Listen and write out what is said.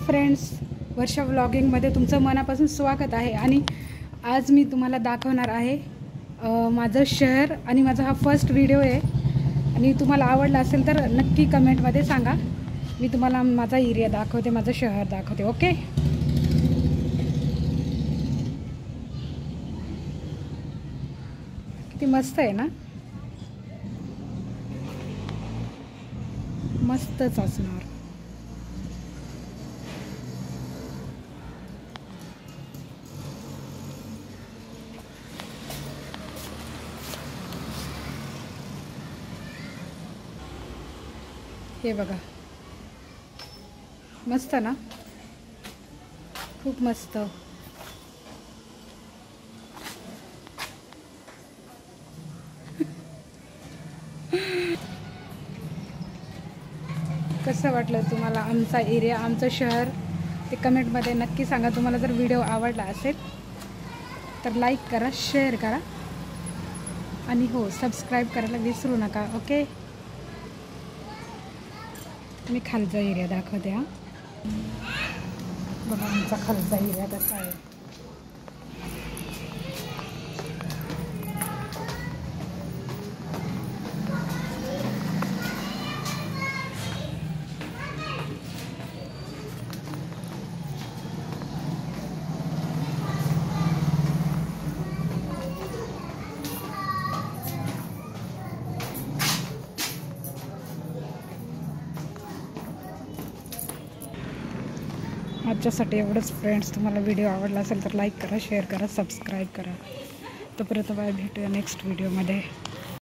Friends, वर्षा व्लॉगिंगमध्ये तुमचं मनापासून स्वागत आहे. आणि आज मी तुम्हाला दाखवणार आहे माझं शहर आणि माझा हा फर्स्ट व्हिडिओ आहे. आणि तुम्हाला आवडला असेल तर नक्की कमेंटमध्ये सांगा. मी तुम्हाला माझा एरिया दाखवते, माझं शहर दाखवते. ओके. किती मस्त आहे ना. मस्तच असणार. हे बघा, मस्त ना, खूप मस्त. कसं वाटलं तुम्हाला आमचा एरिया, आमचं शहर, ते कमेंटमध्ये नक्की सांगा. तुम्हाला जर व्हिडिओ आवडला असेल तर लाईक करा, शेअर करा आणि हो, सबस्क्राईब करायला विसरू नका. ओके. मी खालचा एरिया दाखवते. हां, बघा आमचा खालचा एरिया कसा आहे. आजच्यासाठी एवढंच फ्रेंड्स. तुम्हाला व्हिडिओ आवडला असेल तर लाईक करा, शेअर करा, सबस्क्राईब करा. तोपर्यंत बाय, भेटूया नेक्स्ट व्हिडिओमध्ये.